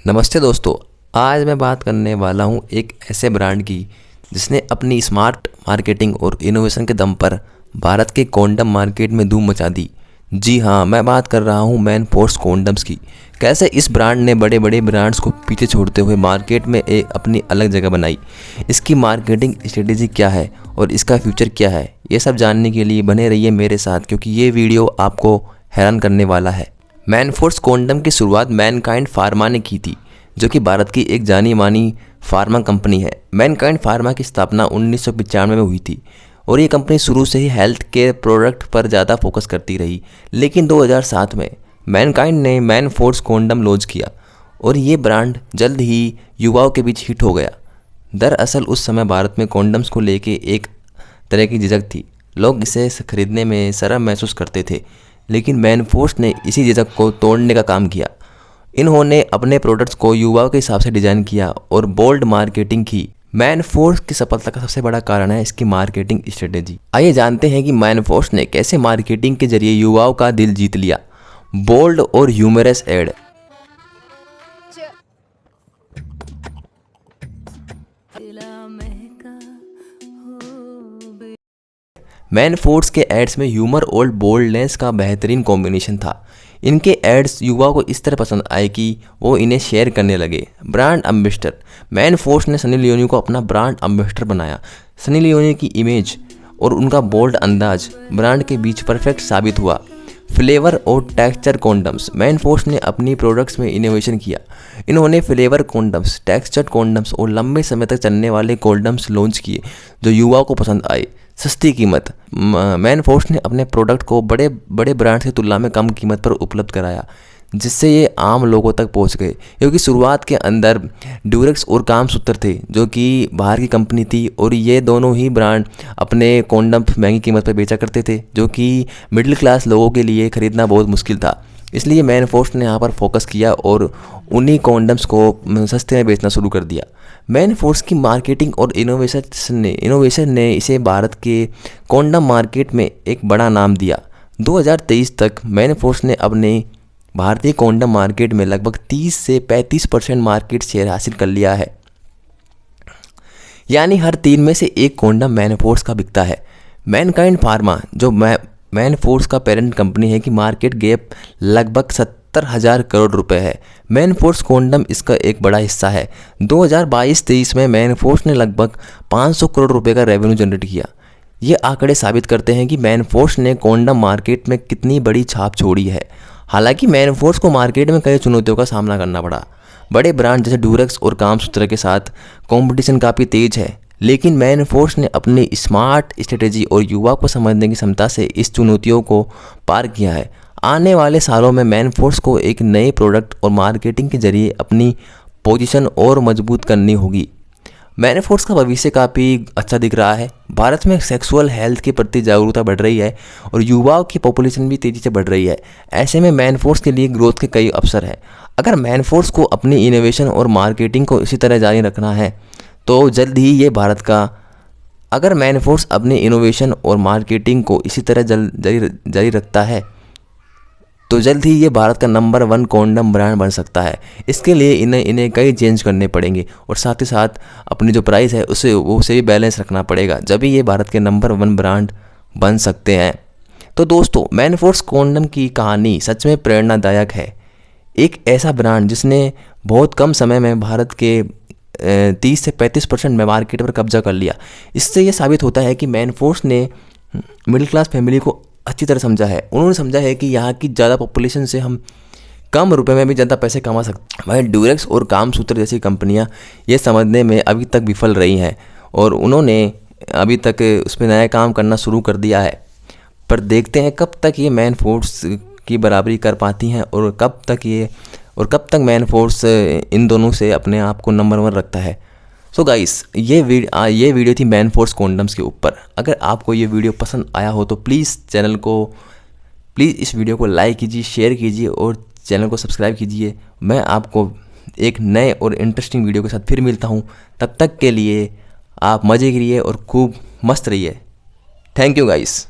नमस्ते दोस्तों। आज मैं बात करने वाला हूं एक ऐसे ब्रांड की जिसने अपनी स्मार्ट मार्केटिंग और इनोवेशन के दम पर भारत के कॉन्डम मार्केट में धूम मचा दी। जी हाँ, मैं बात कर रहा हूं मैनफोर्स कॉन्डम्स की। कैसे इस ब्रांड ने बड़े बड़े ब्रांड्स को पीछे छोड़ते हुए मार्केट में एक अपनी अलग जगह बनाई, इसकी मार्केटिंग स्ट्रेटेजी क्या है और इसका फ्यूचर क्या है, ये सब जानने के लिए बने रहिए मेरे साथ, क्योंकि ये वीडियो आपको हैरान करने वाला है। मैनफोर्स कॉन्डम की शुरुआत मैनकाइंड फार्मा ने की थी, जो कि भारत की एक जानी मानी फार्मा कंपनी है। मैनकाइंड फार्मा की स्थापना 1995 में हुई थी और ये कंपनी शुरू से ही हेल्थ केयर प्रोडक्ट पर ज़्यादा फोकस करती रही। लेकिन 2007 में मैनकाइंड ने मैनफोर्स कॉन्डम लॉन्च किया और ये ब्रांड जल्द ही युवाओं के बीच हिट हो गया। दरअसल उस समय भारत में कॉन्डम्स को लेके एक तरह की झिझक थी। लोग इसे खरीदने में शर्म महसूस करते थे, लेकिन मैनफोर्स ने इसी झिझक को तोड़ने का काम किया। इन्होंने अपने प्रोडक्ट्स को युवाओं के हिसाब से डिज़ाइन किया और बोल्ड मार्केटिंग की। मैनफोर्स की सफलता का सबसे बड़ा कारण है इसकी मार्केटिंग स्ट्रेटेजी। आइए जानते हैं कि मैनफोर्स ने कैसे मार्केटिंग के जरिए युवाओं का दिल जीत लिया। बोल्ड और ह्यूमरस एड। मैनफोर्स के एड्स में ह्यूमर और बोल्डनेस का बेहतरीन कॉम्बिनेशन था। इनके एड्स युवाओं को इस तरह पसंद आए कि वो इन्हें शेयर करने लगे। Brand ambassador. मैनफोर्स ने सनी लियोनी को अपना ब्रांड एम्बेसडर बनाया। सनी लियोनी की इमेज और उनका बोल्ड अंदाज ब्रांड के बीच परफेक्ट साबित हुआ। फ्लेवर और टेक्सचर कॉन्डम्स। मैनफोर्स ने अपनी प्रोडक्ट्स में इनोवेशन किया। इन्होंने फ्लेवर कॉन्डम्स, टेक्सचर्ड कॉन्डम्स और लंबे समय तक चलने वाले कॉन्डम्स लॉन्च किए जो युवाओं को पसंद आए। सस्ती कीमत। मैनफोर्स ने अपने प्रोडक्ट को बड़े बड़े ब्रांड्स की तुलना में कम कीमत पर उपलब्ध कराया, जिससे ये आम लोगों तक पहुंच गए। क्योंकि शुरुआत के अंदर ड्यूरेक्स और कामसूत्र थे, जो कि बाहर की कंपनी थी, और ये दोनों ही ब्रांड अपने कॉन्डम महंगी कीमत पर बेचा करते थे, जो कि मिडिल क्लास लोगों के लिए खरीदना बहुत मुश्किल था। इसलिए मैनफोर्स ने यहाँ पर फोकस किया और उन्हीं कॉन्डम्स को सस्ते में बेचना शुरू कर दिया। मैनफोर्स की मार्केटिंग और इनोवेशन ने इसे भारत के कॉन्डम मार्केट में एक बड़ा नाम दिया। 2023 तक मैनफोर्स ने अपने भारतीय कॉन्डम मार्केट में लगभग 30 से 35% मार्केट शेयर हासिल कर लिया है। यानी हर 3 में से एक कॉन्डम मैनफोर्स का बिकता है। मैनकाइंड फार्मा, जो मैनफोर्स का पेरेंट कंपनी है, की मार्केट गैप लगभग 70,000 करोड़ रुपए है। मैनफोर्स कॉन्डम इसका एक बड़ा हिस्सा है। 2022-23 में मैनफोर्स ने लगभग 500 करोड़ रुपए का रेवेन्यू जनरेट किया। ये आंकड़े साबित करते हैं कि मैनफोर्स ने कॉन्डम मार्केट में कितनी बड़ी छाप छोड़ी है। हालांकि मैनफोर्स को मार्केट में कई चुनौतियों का सामना करना पड़ा। बड़े ब्रांड जैसे ड्यूरेक्स और कामसूत्र के साथ कंपटीशन काफ़ी तेज है, लेकिन मैनफोर्स ने अपनी स्मार्ट स्ट्रेटेजी और युवा को समझने की क्षमता से इस चुनौतियों को पार किया है। आने वाले सालों में मैनफोर्स को एक नए प्रोडक्ट और मार्केटिंग के जरिए अपनी पोजीशन और मजबूत करनी होगी। मैनफोर्स का भविष्य काफ़ी अच्छा दिख रहा है। भारत में सेक्सुअल हेल्थ के प्रति जागरूकता बढ़ रही है और युवाओं की पॉपुलेशन भी तेज़ी से बढ़ रही है। ऐसे में मैनफोर्स के लिए ग्रोथ के कई अवसर हैं। अगर मैनफोर्स को अपनी इनोवेशन और मार्केटिंग को इसी तरह जारी रखना है तो जल्द ही ये भारत का अगर मैनफोर्स अपनी इनोवेशन और मार्केटिंग को इसी तरह जारी रखता है तो जल्द ही ये भारत का नंबर 1 कॉन्डम ब्रांड बन सकता है। इसके लिए इन्हें कई चेंज करने पड़ेंगे और साथ ही साथ अपनी जो प्राइस है उसे भी बैलेंस रखना पड़ेगा, जब भी ये भारत के नंबर 1 ब्रांड बन सकते हैं। तो दोस्तों, मैनफोर्स कॉन्डम की कहानी सच में प्रेरणादायक है। एक ऐसा ब्रांड जिसने बहुत कम समय में भारत के 30 से 35% में मार्केट पर कब्जा कर लिया। इससे ये साबित होता है कि मैनफोर्स ने मिडिल क्लास फैमिली को अच्छी तरह समझा है। उन्होंने समझा है कि यहाँ की ज़्यादा पॉपुलेशन से हम कम रुपए में भी ज़्यादा पैसे कमा सकते हैं। वहीं ड्यूरेक्स और कामसूत्र जैसी कंपनियाँ ये समझने में अभी तक विफल रही हैं और उन्होंने अभी तक उस पर नया काम करना शुरू कर दिया है। पर देखते हैं कब तक ये मैनफोर्स की बराबरी कर पाती हैं और कब तक मैनफोर्स इन दोनों से अपने आप को नंबर 1 रखता है। सो गाइस, ये वीडियो थी मैनफोर्स कॉन्डम्स के ऊपर। अगर आपको ये वीडियो पसंद आया हो तो प्लीज़ इस वीडियो को लाइक कीजिए, शेयर कीजिए और चैनल को सब्सक्राइब कीजिए। मैं आपको एक नए और इंटरेस्टिंग वीडियो के साथ फिर मिलता हूँ। तब तक के लिए आप मज़े करिए और खूब मस्त रहिए। Thank you guys.